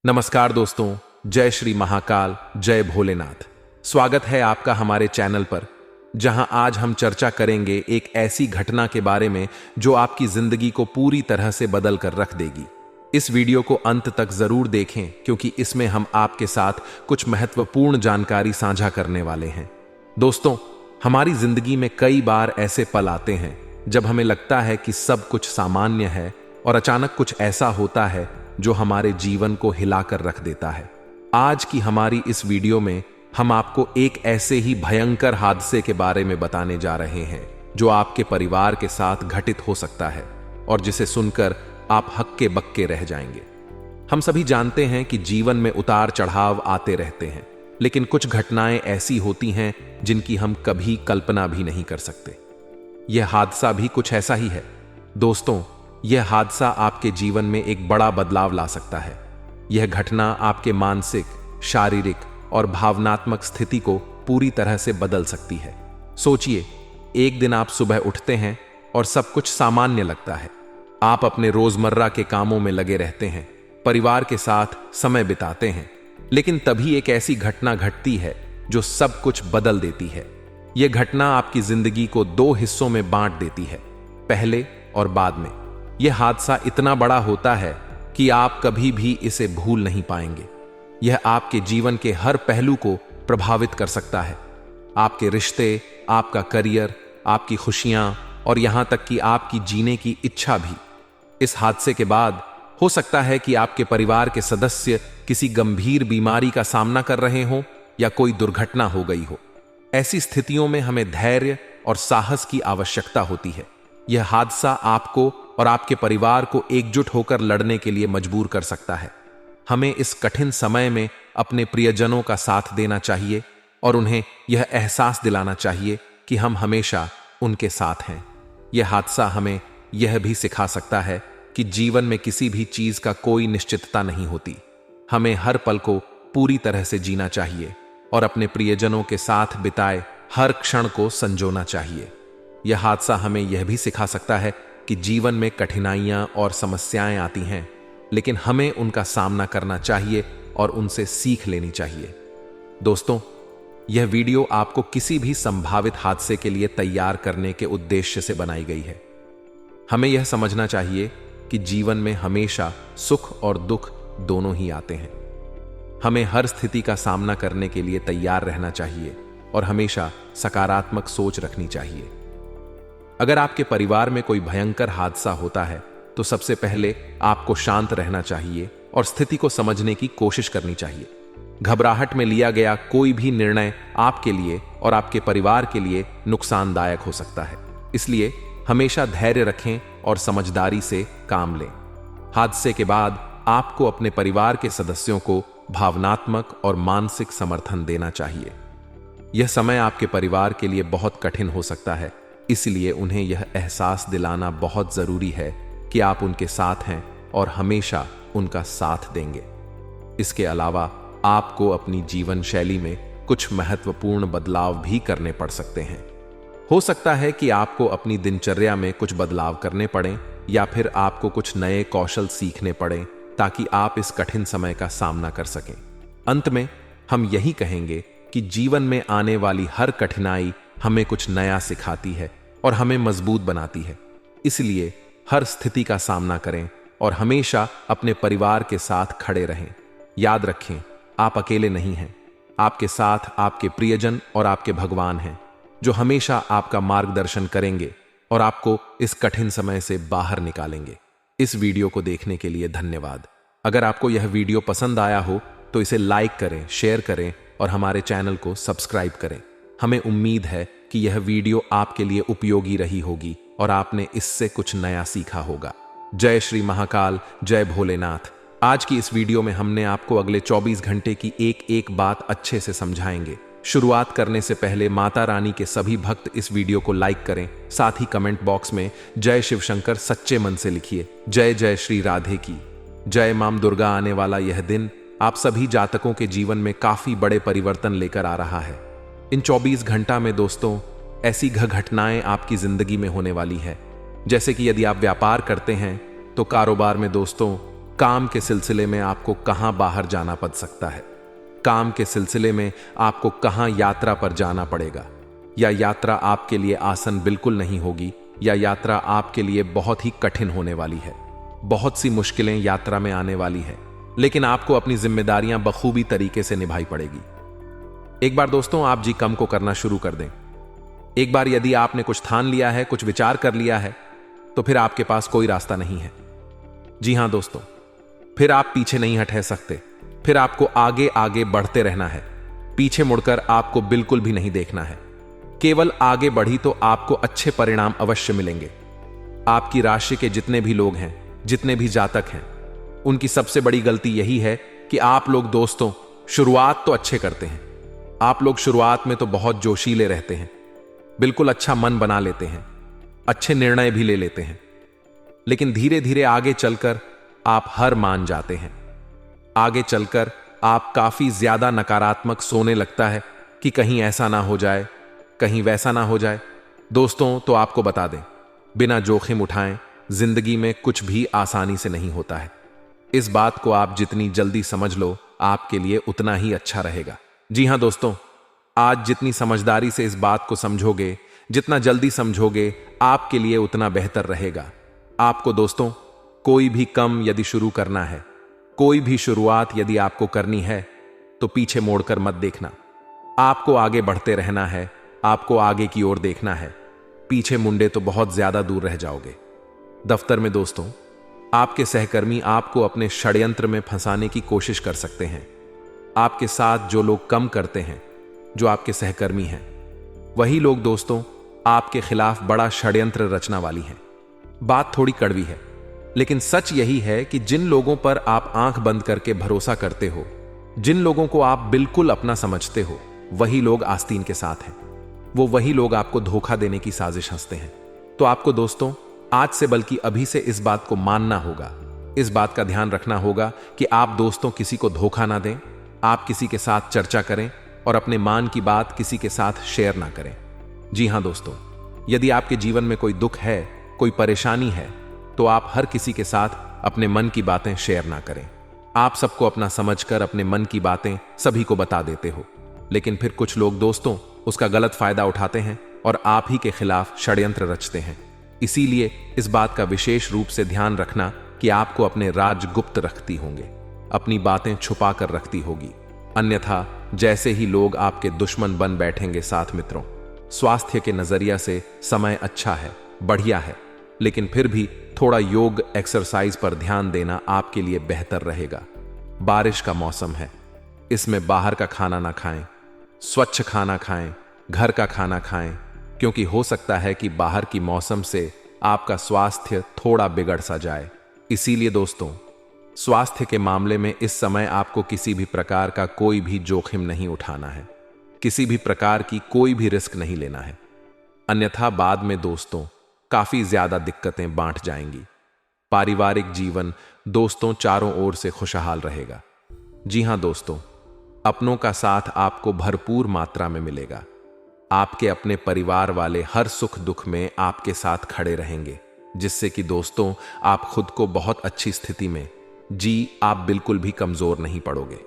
नमस्कार दोस्तों, जय श्री महाकाल, जय भोलेनाथ। स्वागत है आपका हमारे चैनल पर, जहां आज हम चर्चा करेंगे एक ऐसी घटना के बारे में जो आपकी जिंदगी को पूरी तरह से बदल कर रख देगी। इस वीडियो को अंत तक जरूर देखें क्योंकि इसमें हम आपके साथ कुछ महत्वपूर्ण जानकारी साझा करने वाले हैं। दोस्तों, हमारी जिंदगी में कई बार ऐसे पल आते हैं जब हमें लगता है कि सब कुछ सामान्य है और अचानक कुछ ऐसा होता है जो हमारे जीवन को हिलाकर रख देता है। आज की हमारी इस वीडियो में हम आपको एक ऐसे ही भयंकर हादसे के बारे में बताने जा रहे हैं जो आपके परिवार के साथ घटित हो सकता है और जिसे सुनकर आप हक्के बक्के रह जाएंगे। हम सभी जानते हैं कि जीवन में उतार चढ़ाव आते रहते हैं, लेकिन कुछ घटनाएं ऐसी होती हैं जिनकी हम कभी कल्पना भी नहीं कर सकते। यह हादसा भी कुछ ऐसा ही है। दोस्तों, यह हादसा आपके जीवन में एक बड़ा बदलाव ला सकता है। यह घटना आपके मानसिक, शारीरिक और भावनात्मक स्थिति को पूरी तरह से बदल सकती है। सोचिए, एक दिन आप सुबह उठते हैं और सब कुछ सामान्य लगता है। आप अपने रोजमर्रा के कामों में लगे रहते हैं, परिवार के साथ समय बिताते हैं, लेकिन तभी एक ऐसी घटना घटती है जो सब कुछ बदल देती है। यह घटना आपकी जिंदगी को दो हिस्सों में बांट देती है, पहले और बाद में। यह हादसा इतना बड़ा होता है कि आप कभी भी इसे भूल नहीं पाएंगे। यह आपके जीवन के हर पहलू को प्रभावित कर सकता है। आपके रिश्ते, आपका करियर, आपकी खुशियां और यहां तक कि आपकी जीने की इच्छा भी। इस हादसे के बाद हो सकता है कि आपके परिवार के सदस्य किसी गंभीर बीमारी का सामना कर रहे हों या कोई दुर्घटना हो गई हो। ऐसी स्थितियों में हमें धैर्य और साहस की आवश्यकता होती है। यह हादसा आपको और आपके परिवार को एकजुट होकर लड़ने के लिए मजबूर कर सकता है। हमें इस कठिन समय में अपने प्रियजनों का साथ देना चाहिए और उन्हें यह एहसास दिलाना चाहिए कि हम हमेशा उनके साथ हैं। यह हादसा हमें यह भी सिखा सकता है कि जीवन में किसी भी चीज का कोई निश्चितता नहीं होती। हमें हर पल को पूरी तरह से जीना चाहिए और अपने प्रियजनों के साथ बिताए हर क्षण को संजोना चाहिए। यह हादसा हमें यह भी सिखा सकता है कि जीवन में कठिनाइयां और समस्याएं आती हैं, लेकिन हमें उनका सामना करना चाहिए और उनसे सीख लेनी चाहिए। दोस्तों, यह वीडियो आपको किसी भी संभावित हादसे के लिए तैयार करने के उद्देश्य से बनाई गई है। हमें यह समझना चाहिए कि जीवन में हमेशा सुख और दुख दोनों ही आते हैं। हमें हर स्थिति का सामना करने के लिए तैयार रहना चाहिए और हमेशा सकारात्मक सोच रखनी चाहिए। अगर आपके परिवार में कोई भयंकर हादसा होता है तो सबसे पहले आपको शांत रहना चाहिए और स्थिति को समझने की कोशिश करनी चाहिए। घबराहट में लिया गया कोई भी निर्णय आपके लिए और आपके परिवार के लिए नुकसानदायक हो सकता है, इसलिए हमेशा धैर्य रखें और समझदारी से काम लें। हादसे के बाद आपको अपने परिवार के सदस्यों को भावनात्मक और मानसिक समर्थन देना चाहिए। यह समय आपके परिवार के लिए बहुत कठिन हो सकता है, इसलिए उन्हें यह एहसास दिलाना बहुत जरूरी है कि आप उनके साथ हैं और हमेशा उनका साथ देंगे। इसके अलावा आपको अपनी जीवन शैली में कुछ महत्वपूर्ण बदलाव भी करने पड़ सकते हैं। हो सकता है कि आपको अपनी दिनचर्या में कुछ बदलाव करने पड़ें या फिर आपको कुछ नए कौशल सीखने पड़ें ताकि आप इस कठिन समय का सामना कर सकें। अंत में हम यही कहेंगे कि जीवन में आने वाली हर कठिनाई हमें कुछ नया सिखाती है और हमें मजबूत बनाती है। इसलिए हर स्थिति का सामना करें और हमेशा अपने परिवार के साथ खड़े रहें। याद रखें, आप अकेले नहीं हैं। आपके साथ आपके प्रियजन और आपके भगवान हैं जो हमेशा आपका मार्गदर्शन करेंगे और आपको इस कठिन समय से बाहर निकालेंगे। इस वीडियो को देखने के लिए धन्यवाद। अगर आपको यह वीडियो पसंद आया हो तो इसे लाइक करें, शेयर करें और हमारे चैनल को सब्सक्राइब करें। हमें उम्मीद है कि यह वीडियो आपके लिए उपयोगी रही होगी और आपने इससे कुछ नया सीखा होगा। जय श्री महाकाल, जय भोलेनाथ। आज की इस वीडियो में हमने आपको अगले 24 घंटे की एक एक बात अच्छे से समझाएंगे। शुरुआत करने से पहले माता रानी के सभी भक्त इस वीडियो को लाइक करें। साथ ही कमेंट बॉक्स में जय शिव शंकर सच्चे मन से लिखिए। जय जय श्री राधे की जय। मां दुर्गा आने वाला यह दिन आप सभी जातकों के जीवन में काफी बड़े परिवर्तन लेकर आ रहा है। इन 24 घंटा में दोस्तों ऐसी घटनाएं आपकी जिंदगी में होने वाली है, जैसे कि यदि आप व्यापार करते हैं तो कारोबार में दोस्तों काम के सिलसिले में आपको कहां बाहर जाना पड़ सकता है, काम के सिलसिले में आपको कहां यात्रा पर जाना पड़ेगा, या यात्रा आपके लिए आसान बिल्कुल नहीं होगी, या यात्रा आपके लिए बहुत ही कठिन होने वाली है। बहुत सी मुश्किलें यात्रा में आने वाली है, लेकिन आपको अपनी जिम्मेदारियां बखूबी तरीके से निभाई पड़ेगी। एक बार दोस्तों आप जी कम को करना शुरू कर दें। एक बार यदि आपने कुछ ठान लिया है, कुछ विचार कर लिया है, तो फिर आपके पास कोई रास्ता नहीं है। जी हां दोस्तों, फिर आप पीछे नहीं हट सकते। फिर आपको आगे आगे बढ़ते रहना है। पीछे मुड़कर आपको बिल्कुल भी नहीं देखना है। केवल आगे बढ़ी तो आपको अच्छे परिणाम अवश्य मिलेंगे। आपकी राशि के जितने भी लोग हैं, जितने भी जातक हैं, उनकी सबसे बड़ी गलती यही है कि आप लोग दोस्तों शुरुआत तो अच्छे करते हैं। आप लोग शुरुआत में तो बहुत जोशीले रहते हैं, बिल्कुल अच्छा मन बना लेते हैं, अच्छे निर्णय भी ले लेते हैं, लेकिन धीरे धीरे आगे चलकर आप हार मान जाते हैं। आगे चलकर आप काफी ज्यादा नकारात्मक सोने लगता है कि कहीं ऐसा ना हो जाए, कहीं वैसा ना हो जाए। दोस्तों तो आपको बता दें, बिना जोखिम उठाएं जिंदगी में कुछ भी आसानी से नहीं होता है। इस बात को आप जितनी जल्दी समझ लो, आपके लिए उतना ही अच्छा रहेगा। जी हां दोस्तों, आज जितनी समझदारी से इस बात को समझोगे, जितना जल्दी समझोगे, आपके लिए उतना बेहतर रहेगा। आपको दोस्तों कोई भी काम यदि शुरू करना है, कोई भी शुरुआत यदि आपको करनी है, तो पीछे मोड़कर मत देखना। आपको आगे बढ़ते रहना है, आपको आगे की ओर देखना है। पीछे मुंडे तो बहुत ज्यादा दूर रह जाओगे। दफ्तर में दोस्तों आपके सहकर्मी आपको अपने षड्यंत्र में फंसाने की कोशिश कर सकते हैं। आपके साथ जो लोग कम करते हैं, जो आपके सहकर्मी हैं, वही लोग दोस्तों आपके खिलाफ बड़ा षड्यंत्र रचना वाली हैं। बात थोड़ी कड़वी है, लेकिन सच यही है कि जिन लोगों पर आप आंख बंद करके भरोसा करते हो, जिन लोगों को आप बिल्कुल अपना समझते हो, वही लोग आस्तीन के साथ हैं। वो वही लोग आपको धोखा देने की साजिश हंसते हैं। तो आपको दोस्तों आज से बल्कि अभी से इस बात को मानना होगा, इस बात का ध्यान रखना होगा कि आप दोस्तों किसी को धोखा ना दें। आप किसी के साथ चर्चा करें और अपने मान की बात किसी के साथ शेयर ना करें। जी हां दोस्तों, यदि आपके जीवन में कोई दुख है, कोई परेशानी है, तो आप हर किसी के साथ अपने मन की बातें शेयर ना करें। आप सबको अपना समझकर अपने मन की बातें सभी को बता देते हो, लेकिन फिर कुछ लोग दोस्तों उसका गलत फायदा उठाते हैं और आप ही के खिलाफ षड्यंत्र रचते हैं। इसीलिए इस बात का विशेष रूप से ध्यान रखना कि आपको अपने राज गुप्त रखती होंगे, अपनी बातें छुपा कर रखती होगी। अन्यथा जैसे ही लोग आपके दुश्मन बन बैठेंगे। साथ मित्रों, स्वास्थ्य के नजरिया से समय अच्छा है, बढ़िया है, लेकिन फिर भी थोड़ा योग एक्सरसाइज पर ध्यान देना आपके लिए बेहतर रहेगा। बारिश का मौसम है, इसमें बाहर का खाना ना खाएं, स्वच्छ खाना खाएं, घर का खाना खाएं, क्योंकि हो सकता है कि बाहर की मौसम से आपका स्वास्थ्य थोड़ा बिगड़ सा जाए। इसीलिए दोस्तों स्वास्थ्य के मामले में इस समय आपको किसी भी प्रकार का कोई भी जोखिम नहीं उठाना है, किसी भी प्रकार की कोई भी रिस्क नहीं लेना है। अन्यथा बाद में दोस्तों काफी ज्यादा दिक्कतें बांट जाएंगी। पारिवारिक जीवन दोस्तों चारों ओर से खुशहाल रहेगा। जी हां दोस्तों, अपनों का साथ आपको भरपूर मात्रा में मिलेगा। आपके अपने परिवार वाले हर सुख दुख में आपके साथ खड़े रहेंगे, जिससे कि दोस्तों आप खुद को बहुत अच्छी स्थिति में आप बिल्कुल भी कमजोर नहीं पड़ोगे।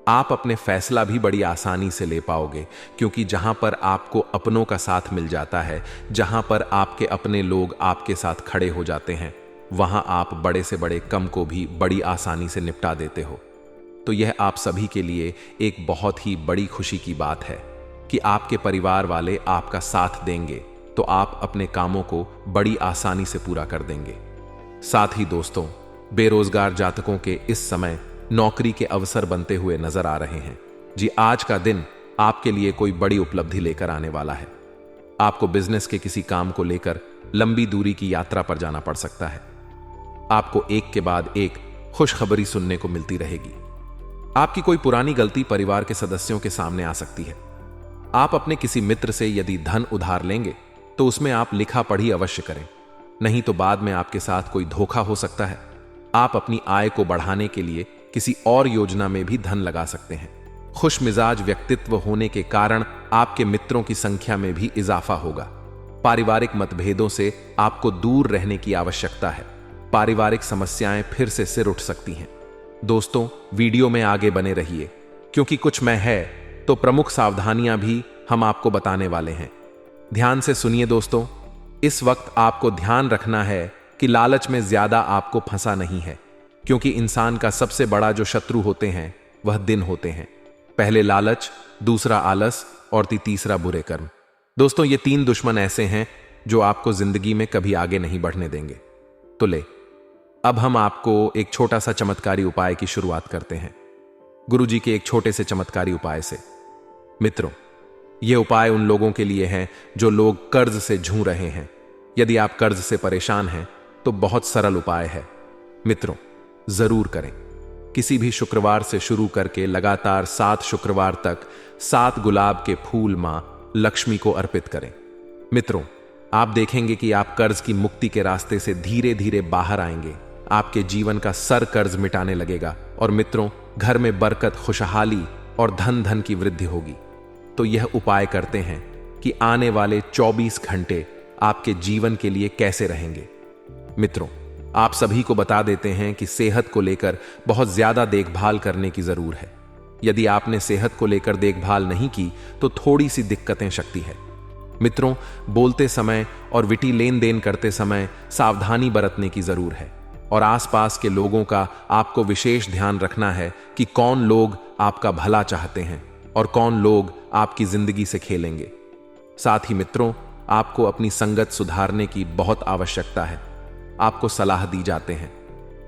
आप अपने फैसला भी बड़ी आसानी से ले पाओगे, क्योंकि जहां पर आपको अपनों का साथ मिल जाता है, जहां पर आपके अपने लोग आपके साथ खड़े हो जाते हैं, वहां आप बड़े से बड़े कम को भी बड़ी आसानी से निपटा देते हो। तो यह आप सभी के लिए एक बहुत ही बड़ी खुशी की बात है कि आपके परिवार वाले आपका साथ देंगे, तो आप अपने कामों को बड़ी आसानी से पूरा कर देंगे। साथ ही दोस्तों बेरोजगार जातकों के इस समय नौकरी के अवसर बनते हुए नजर आ रहे हैं। जी आज का दिन आपके लिए कोई बड़ी उपलब्धि लेकर आने वाला है। आपको बिजनेस के किसी काम को लेकर लंबी दूरी की यात्रा पर जाना पड़ सकता है। आपको एक के बाद एक खुशखबरी सुनने को मिलती रहेगी। आपकी कोई पुरानी गलती परिवार के सदस्यों के सामने आ सकती है। आप अपने किसी मित्र से यदि धन उधार लेंगे तो उसमें आप लिखा पढ़ी अवश्य करें, नहीं तो बाद में आपके साथ कोई धोखा हो सकता है। आप अपनी आय को बढ़ाने के लिए किसी और योजना में भी धन लगा सकते हैं। खुश मिजाज व्यक्तित्व होने के कारण आपके मित्रों की संख्या में भी इजाफा होगा। पारिवारिक मतभेदों से आपको दूर रहने की आवश्यकता है। पारिवारिक समस्याएं फिर से सिर उठ सकती हैं। दोस्तों, वीडियो में आगे बने रहिए, क्योंकि कुछ में है तो प्रमुख सावधानियां भी हम आपको बताने वाले हैं। ध्यान से सुनिए दोस्तों। इस वक्त आपको ध्यान रखना है कि लालच में ज्यादा आपको फंसा नहीं है, क्योंकि इंसान का सबसे बड़ा जो शत्रु होते हैं वह दिन होते हैं। पहले लालच, दूसरा आलस और तीसरा बुरे कर्म। दोस्तों, ये 3 दुश्मन ऐसे हैं जो आपको जिंदगी में कभी आगे नहीं बढ़ने देंगे। तो अब हम आपको एक छोटा सा चमत्कारी उपाय की शुरुआत करते हैं, गुरुजी के एक छोटे से चमत्कारी उपाय से। मित्रों, यह उपाय उन लोगों के लिए है जो लोग कर्ज से जूझ रहे हैं। यदि आप कर्ज से परेशान हैं तो बहुत सरल उपाय है। मित्रों, जरूर करें। किसी भी शुक्रवार से शुरू करके लगातार 7 शुक्रवार तक 7 गुलाब के फूल मां लक्ष्मी को अर्पित करें। मित्रों, आप देखेंगे कि आप कर्ज की मुक्ति के रास्ते से धीरे धीरे बाहर आएंगे। आपके जीवन का सर कर्ज मिटाने लगेगा और मित्रों, घर में बरकत, खुशहाली और धन की वृद्धि होगी। तो यह उपाय करते हैं कि आने वाले 24 घंटे आपके जीवन के लिए कैसे रहेंगे। मित्रों, आप सभी को बता देते हैं कि सेहत को लेकर बहुत ज्यादा देखभाल करने की जरूर है। यदि आपने सेहत को लेकर देखभाल नहीं की तो थोड़ी सी दिक्कतें शक्ति है। मित्रों, बोलते समय और विटी लेन देन करते समय सावधानी बरतने की जरूर है और आसपास के लोगों का आपको विशेष ध्यान रखना है कि कौन लोग आपका भला चाहते हैं और कौन लोग आपकी जिंदगी से खेलेंगे। साथ ही मित्रों, आपको अपनी संगत सुधारने की बहुत आवश्यकता है। आपको सलाह दी जाते हैं,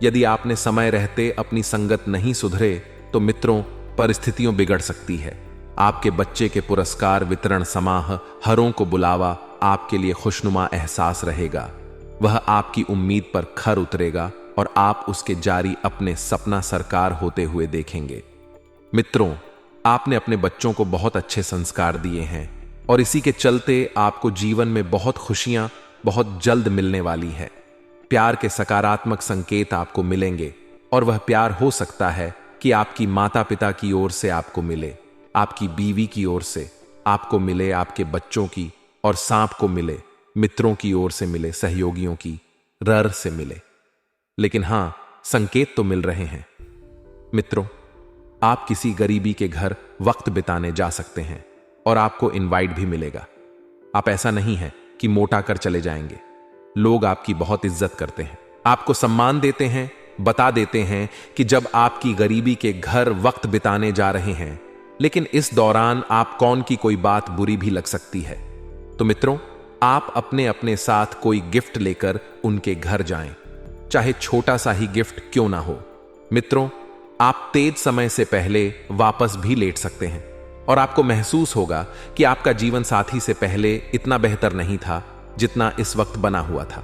यदि आपने समय रहते अपनी संगत नहीं सुधरे तो मित्रों, परिस्थितियों बिगड़ सकती है। आपके बच्चे के पुरस्कार वितरण समारोहों को बुलावा आपके लिए खुशनुमा एहसास रहेगा। वह आपकी उम्मीद पर खर उतरेगा और आप उसके जारी अपने सपना साकार होते हुए देखेंगे। मित्रों, आपने अपने बच्चों को बहुत अच्छे संस्कार दिए हैं और इसी के चलते आपको जीवन में बहुत खुशियां बहुत जल्द मिलने वाली है। प्यार के सकारात्मक संकेत आपको मिलेंगे और वह प्यार हो सकता है कि आपकी माता पिता की ओर से आपको मिले, आपकी बीवी की ओर से आपको मिले, आपके बच्चों की और सांप को मिले, मित्रों की ओर से मिले, सहयोगियों की रर से मिले। लेकिन हां, संकेत तो मिल रहे हैं। मित्रों, आप किसी गरीबी के घर वक्त बिताने जा सकते हैं और आपको इनवाइट भी मिलेगा। आप ऐसा नहीं है कि मोटा कर चले जाएंगे। लोग आपकी बहुत इज्जत करते हैं, आपको सम्मान देते हैं, बता देते हैं कि जब आपकी गरीबी के घर वक्त बिताने जा रहे हैं, लेकिन इस दौरान आप कौन की कोई बात बुरी भी लग सकती है। तो मित्रों, आप अपने अपने साथ कोई गिफ्ट लेकर उनके घर जाएं, चाहे छोटा सा ही गिफ्ट क्यों ना हो। मित्रों, आप तेज समय से पहले वापस भी लेट सकते हैं और आपको महसूस होगा कि आपका जीवन साथी से पहले इतना बेहतर नहीं था जितना इस वक्त बना हुआ था।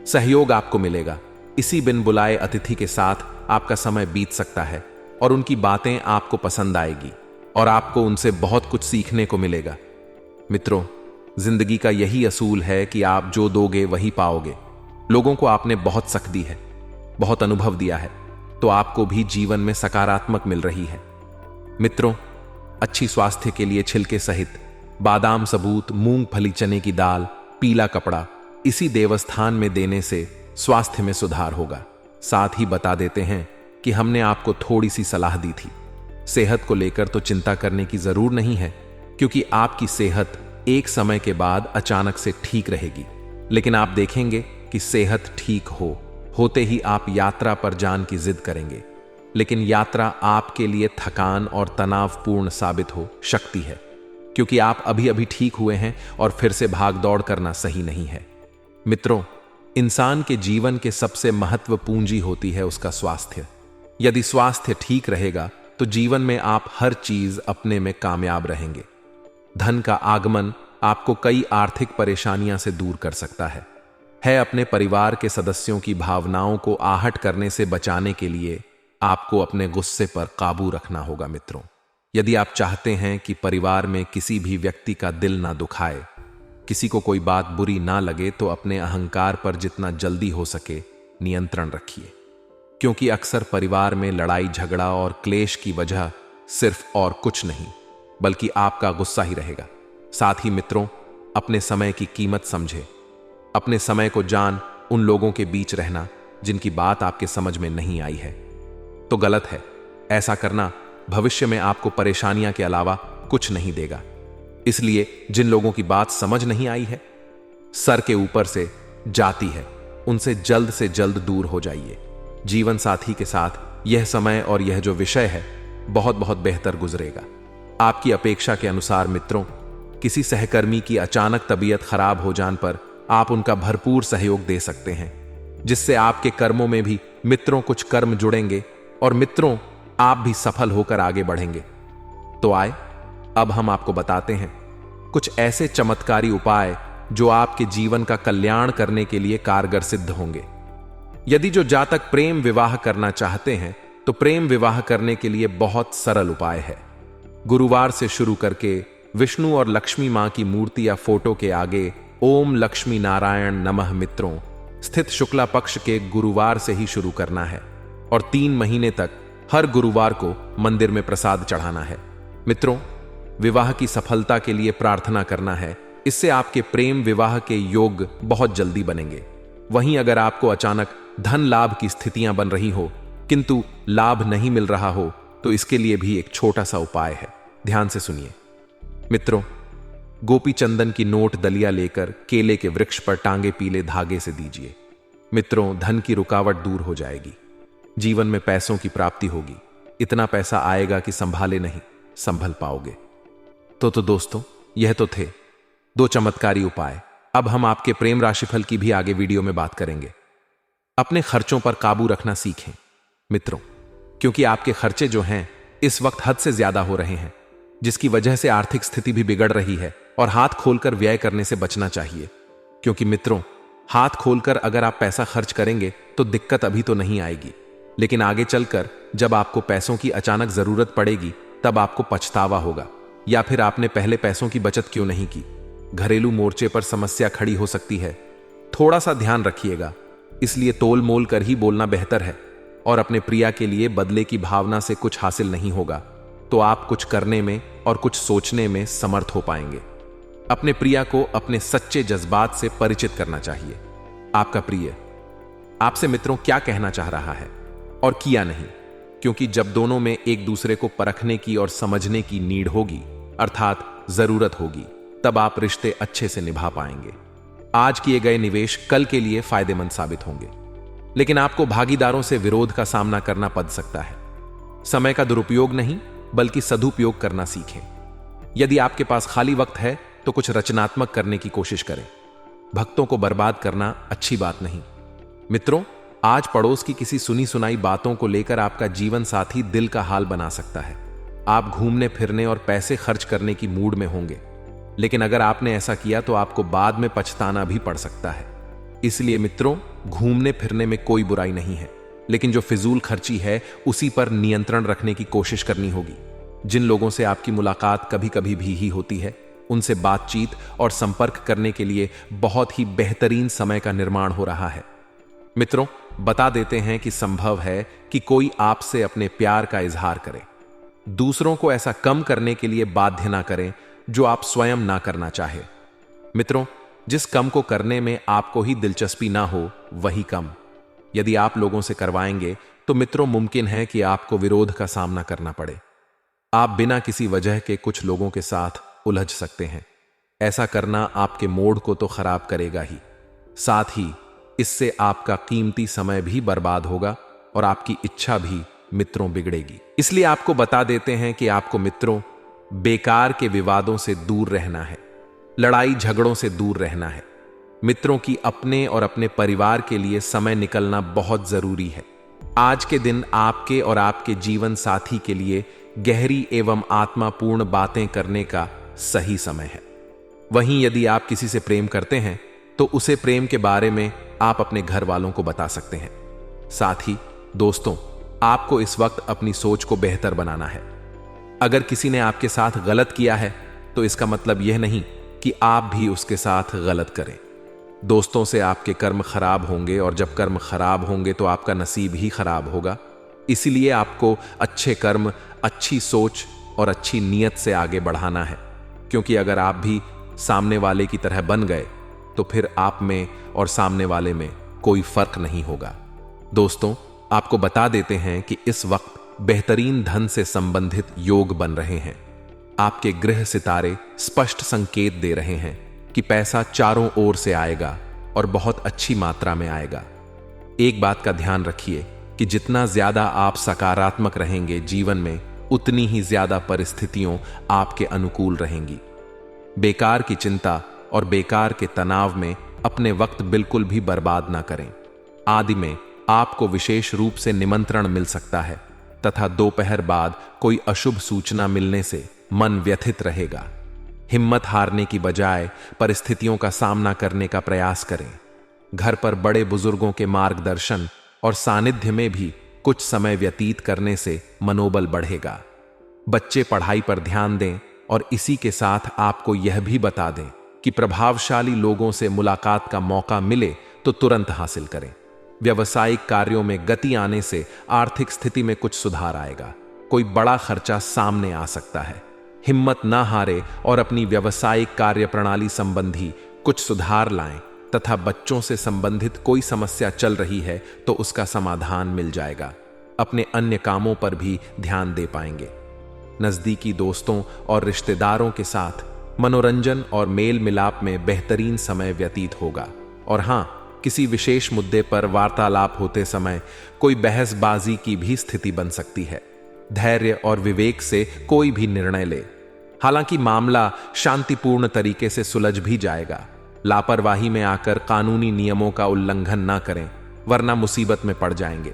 सहयोग आपको मिलेगा। इसी बिन बुलाए अतिथि के साथ आपका समय बीत सकता है और उनकी बातें आपको पसंद आएगी और आपको उनसे बहुत कुछ सीखने को मिलेगा। मित्रों, जिंदगी का यही असूल है कि आप जो दोगे वही पाओगे। लोगों को आपने बहुत सख दी है, बहुत अनुभव दिया है, तो आपको भी जीवन में सकारात्मक मिल रही है। मित्रों, अच्छी स्वास्थ्य के लिए छिलके सहित बादाम सबूत, मूंगफली, चने की दाल, पीला कपड़ा इसी देवस्थान में देने से स्वास्थ्य में सुधार होगा। साथ ही बता देते हैं कि हमने आपको थोड़ी सी सलाह दी थी। सेहत को लेकर तो चिंता करने की जरूर नहीं है, क्योंकि आपकी सेहत एक समय के बाद अचानक से ठीक रहेगी। लेकिन आप देखेंगे कि सेहत ठीक होते ही आप यात्रा पर जान की जिद करेंगे, लेकिन यात्रा आपके लिए थकान और तनावपूर्ण साबित हो सकती है, क्योंकि आप अभी अभी ठीक हुए हैं और फिर से भाग दौड़ करना सही नहीं है। मित्रों, इंसान के जीवन के सबसे महत्वपूर्ण पूंजी होती है उसका स्वास्थ्य। यदि स्वास्थ्य ठीक रहेगा तो जीवन में आप हर चीज अपने में कामयाब रहेंगे। धन का आगमन आपको कई आर्थिक परेशानियां से दूर कर सकता है। अपने परिवार के सदस्यों की भावनाओं को आहट करने से बचाने के लिए आपको अपने गुस्से पर काबू रखना होगा। मित्रों, यदि आप चाहते हैं कि परिवार में किसी भी व्यक्ति का दिल ना दुखाए, किसी को कोई बात बुरी ना लगे, तो अपने अहंकार पर जितना जल्दी हो सके नियंत्रण रखिए, क्योंकि अक्सर परिवार में लड़ाई झगड़ा और क्लेश की वजह सिर्फ और कुछ नहीं बल्कि आपका गुस्सा ही रहेगा। साथ ही मित्रों, अपने समय की कीमत समझे, अपने समय को जान उन लोगों के बीच रहना जिनकी बात आपके समझ में नहीं आई है, तो गलत है। ऐसा करना भविष्य में आपको परेशानियां के अलावा कुछ नहीं देगा। इसलिए जिन लोगों की बात समझ नहीं आई है, सर के ऊपर से जाती है, उनसे जल्द से जल्द दूर हो जाइए। जीवन साथी के साथ यह समय और यह जो विषय है बहुत बहुत बेहतर गुजरेगा। आपकी अपेक्षा के अनुसार मित्रों, किसी सहकर्मी की अचानक तबीयत खराब हो जाने पर आप उनका भरपूर सहयोग दे सकते हैं, जिससे आपके कर्मों में भी मित्रों कुछ कर्म जुड़ेंगे और मित्रों आप भी सफल होकर आगे बढ़ेंगे। तो आए अब हम आपको बताते हैं कुछ ऐसे चमत्कारी उपाय जो आपके जीवन का कल्याण करने के लिए कारगर सिद्ध होंगे। यदि जो जातक प्रेम विवाह करना चाहते हैं तो प्रेम विवाह करने के लिए बहुत सरल उपाय है। गुरुवार से शुरू करके विष्णु और लक्ष्मी मां की मूर्ति या फोटो के आगे ओम लक्ष्मी नारायण नमः मित्रों स्थित शुक्ला पक्ष के गुरुवार से ही शुरू करना है और 3 महीने तक हर गुरुवार को मंदिर में प्रसाद चढ़ाना है। मित्रों, विवाह की सफलता के लिए प्रार्थना करना है। इससे आपके प्रेम विवाह के योग बहुत जल्दी बनेंगे। वहीं अगर आपको अचानक धन लाभ की स्थितियां बन रही हो किंतु लाभ नहीं मिल रहा हो तो इसके लिए भी एक छोटा सा उपाय है। ध्यान से सुनिए। मित्रों, गोपी चंदन की नोट दलिया लेकर केले के वृक्ष पर टांगे पीले धागे से दीजिए। मित्रों, धन की रुकावट दूर हो जाएगी, जीवन में पैसों की प्राप्ति होगी। इतना पैसा आएगा कि संभाले नहीं संभल पाओगे। तो दोस्तों, यह तो थे 2 चमत्कारी उपाय। अब हम आपके प्रेम राशिफल की भी आगे वीडियो में बात करेंगे। अपने खर्चों पर काबू रखना सीखें मित्रों, क्योंकि आपके खर्चे जो हैं इस वक्त हद से ज्यादा हो रहे हैं, जिसकी वजह से आर्थिक स्थिति भी बिगड़ रही है और हाथ खोलकर व्यय करने से बचना चाहिए। क्योंकि मित्रों, हाथ खोलकर अगर आप पैसा खर्च करेंगे तो दिक्कत अभी तो नहीं आएगी, लेकिन आगे चलकर जब आपको पैसों की अचानक जरूरत पड़ेगी तब आपको पछतावा होगा। या फिर आपने पहले पैसों की बचत क्यों नहीं की। घरेलू मोर्चे पर समस्या खड़ी हो सकती है, थोड़ा सा ध्यान रखिएगा। इसलिए तोल मोल कर ही बोलना बेहतर है। और अपने प्रिया के लिए बदले की भावना से कुछ हासिल नहीं होगा तो आप कुछ करने में और कुछ सोचने में समर्थ हो पाएंगे। अपने प्रिया को अपने सच्चे जज्बात से परिचित करना चाहिए। आपका प्रिय आपसे मित्रों क्या कहना चाह रहा है और किया नहीं, क्योंकि जब दोनों में एक दूसरे को परखने की और समझने की नीड होगी, अर्थात जरूरत होगी, तब आप रिश्ते अच्छे से निभा पाएंगे। आज किए गए निवेश कल के लिए फायदेमंद साबित होंगे, लेकिन आपको भागीदारों से विरोध का सामना करना पड़ सकता है। समय का दुरुपयोग नहीं बल्कि सदुपयोग करना सीखें। यदि आपके पास खाली वक्त है तो कुछ रचनात्मक करने की कोशिश करें। भक्तों को बर्बाद करना अच्छी बात नहीं। मित्रों, आज पड़ोस की किसी सुनी सुनाई बातों को लेकर आपका जीवन साथी दिल का हाल बना सकता है। आप घूमने फिरने और पैसे खर्च करने की मूड में होंगे, लेकिन अगर आपने ऐसा किया तो आपको बाद में पछताना भी पड़ सकता है। इसलिए मित्रों, घूमने फिरने में कोई बुराई नहीं है, लेकिन जो फिजूल खर्ची है उसी पर नियंत्रण रखने की कोशिश करनी होगी। जिन लोगों से आपकी मुलाकात कभी कभी भी ही होती है, उनसे बातचीत और संपर्क करने के लिए बहुत ही बेहतरीन समय का निर्माण हो रहा है। मित्रों, बता देते हैं कि संभव है कि कोई आपसे अपने प्यार का इजहार करे। दूसरों को ऐसा कम करने के लिए बाध्य ना करें जो आप स्वयं ना करना चाहे। मित्रों, जिस कम को करने में आपको ही दिलचस्पी ना हो वही कम यदि आप लोगों से करवाएंगे तो मित्रों मुमकिन है कि आपको विरोध का सामना करना पड़े। आप बिना किसी वजह के कुछ लोगों के साथ उलझ सकते हैं। ऐसा करना आपके मूड को तो खराब करेगा ही, साथ ही इससे आपका कीमती समय भी बर्बाद होगा और आपकी इच्छा भी मित्रों बिगड़ेगी। इसलिए आपको बता देते हैं कि आपको मित्रों बेकार के विवादों से दूर रहना है, लड़ाई झगड़ों से दूर रहना है। मित्रों की अपने और अपने परिवार के लिए समय निकलना बहुत जरूरी है। आज के दिन आपके और आपके जीवन साथी के लिए गहरी एवं आत्मापूर्ण बातें करने का सही समय है। वहीं यदि आप किसी से प्रेम करते हैं तो उसे प्रेम के बारे में आप अपने घर वालों को बता सकते हैं। साथ ही दोस्तों, आपको इस वक्त अपनी सोच को बेहतर बनाना है। अगर किसी ने आपके साथ गलत किया है तो इसका मतलब यह नहीं कि आप भी उसके साथ गलत करें। दोस्तों से आपके कर्म खराब होंगे और जब कर्म खराब होंगे तो आपका नसीब ही खराब होगा। इसीलिए आपको अच्छे कर्म, अच्छी सोच और अच्छी नीयत से आगे बढ़ाना है, क्योंकि अगर आप भी सामने वाले की तरह बन गए तो फिर आप में और सामने वाले में कोई फर्क नहीं होगा। दोस्तों, आपको बता देते हैं कि इस वक्त बेहतरीन धन से संबंधित योग बन रहे हैं। आपके गृह सितारे स्पष्ट संकेत दे रहे हैं कि पैसा चारों ओर से आएगा और बहुत अच्छी मात्रा में आएगा। एक बात का ध्यान रखिए कि जितना ज्यादा आप सकारात्मक रहेंगे जीवन में, उतनी ही ज्यादा परिस्थितियों आपके अनुकूल रहेंगी। बेकार की चिंता और बेकार के तनाव में अपने वक्त बिल्कुल भी बर्बाद ना करें। आदि में आपको विशेष रूप से निमंत्रण मिल सकता है तथा दोपहर बाद कोई अशुभ सूचना मिलने से मन व्यथित रहेगा। हिम्मत हारने की बजाय परिस्थितियों का सामना करने का प्रयास करें। घर पर बड़े बुजुर्गों के मार्गदर्शन और सानिध्य में भी कुछ समय व्यतीत करने से मनोबल बढ़ेगा। बच्चे पढ़ाई पर ध्यान दें और इसी के साथ आपको यह भी बता दें कि प्रभावशाली लोगों से मुलाकात का मौका मिले तो तुरंत हासिल करें। व्यावसायिक कार्यों में गति आने से आर्थिक स्थिति में कुछ सुधार आएगा। कोई बड़ा खर्चा सामने आ सकता है। हिम्मत ना हारे और अपनी व्यावसायिक कार्य प्रणाली संबंधी कुछ सुधार लाएं तथा बच्चों से संबंधित कोई समस्या चल रही है तो उसका समाधान मिल जाएगा। अपने अन्य कामों पर भी ध्यान दे पाएंगे। नजदीकी दोस्तों और रिश्तेदारों के साथ मनोरंजन और मेल मिलाप में बेहतरीन समय व्यतीत होगा। और हां, किसी विशेष मुद्दे पर वार्तालाप होते समय कोई बहसबाजी की भी स्थिति बन सकती है। धैर्य और विवेक से कोई भी निर्णय ले। हालांकि मामला शांतिपूर्ण तरीके से सुलझ भी जाएगा। लापरवाही में आकर कानूनी नियमों का उल्लंघन ना करें, वरना मुसीबत में पड़ जाएंगे।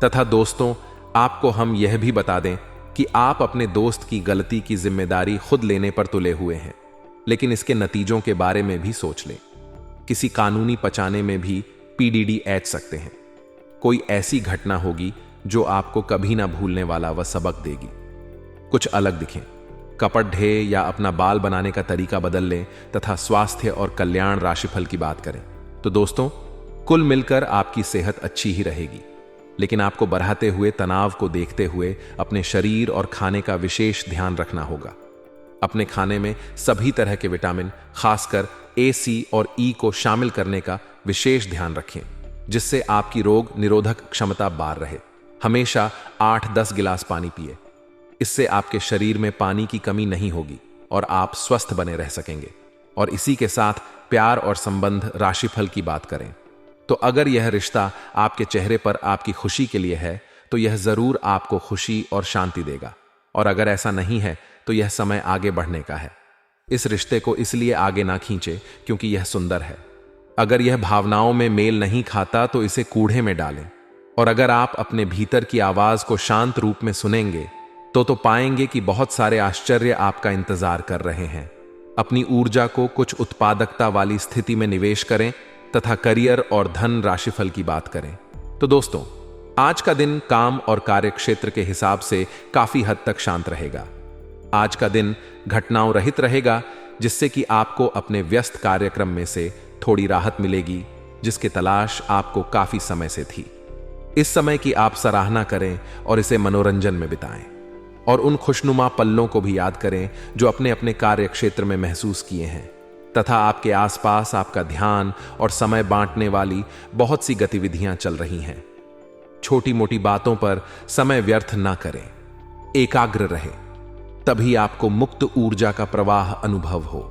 तथा दोस्तों, आपको हम यह भी बता दें कि आप अपने दोस्त की गलती की जिम्मेदारी खुद लेने पर तुले हुए हैं, लेकिन इसके नतीजों के बारे में भी सोच लें। किसी कानूनी पचाने में भी पीडीडी ऐड सकते हैं। कोई ऐसी घटना होगी जो आपको कभी ना भूलने वाला वह सबक देगी। कुछ अलग दिखें, कपट ढे या अपना बाल बनाने का तरीका बदल लें तथा स्वास्थ्य और कल्याण राशिफल की बात करें तो दोस्तों, कुल मिलकर आपकी सेहत अच्छी ही रहेगी। लेकिन आपको बढ़ाते हुए तनाव को देखते हुए अपने शरीर और खाने का विशेष ध्यान रखना होगा। अपने खाने में सभी तरह के विटामिन, खासकर ए, सी और ई को शामिल करने का विशेष ध्यान रखें, जिससे आपकी रोग निरोधक क्षमता बार रहे। हमेशा 8-10 गिलास पानी पिए। इससे आपके शरीर में पानी की कमी नहीं होगी और आप स्वस्थ बने रह सकेंगे। और इसी के साथ प्यार और संबंध राशिफल की बात करें तो अगर यह रिश्ता आपके चेहरे पर आपकी खुशी के लिए है तो यह जरूर आपको खुशी और शांति देगा। और अगर ऐसा नहीं है तो यह समय आगे बढ़ने का है। इस रिश्ते को इसलिए आगे ना खींचे क्योंकि यह सुंदर है। अगर यह भावनाओं में मेल नहीं खाता तो इसे कूड़े में डालें। और अगर आप अपने भीतर की आवाज को शांत रूप में सुनेंगे तो पाएंगे कि बहुत सारे आश्चर्य आपका इंतजार कर रहे हैं। अपनी ऊर्जा को कुछ उत्पादकता वाली स्थिति में निवेश करें तथा करियर और धन राशिफल की बात करें तो दोस्तों, आज का दिन काम और कार्यक्षेत्र के हिसाब से काफी हद तक शांत रहेगा। आज का दिन घटनाओं रहित रहेगा, जिससे कि आपको अपने व्यस्त कार्यक्रम में से थोड़ी राहत मिलेगी, जिसकी तलाश आपको काफी समय से थी। इस समय की आप सराहना करें और इसे मनोरंजन में बिताएं और उन खुशनुमा पल्लों को भी याद करें जो अपने अपने कार्य क्षेत्र में महसूस किए हैं तथा आपके आसपास आपका ध्यान और समय बांटने वाली बहुत सी गतिविधियां चल रही हैं। छोटी मोटी बातों पर समय व्यर्थ ना करें, एकाग्र रहें, तभी आपको मुक्त ऊर्जा का प्रवाह अनुभव हो।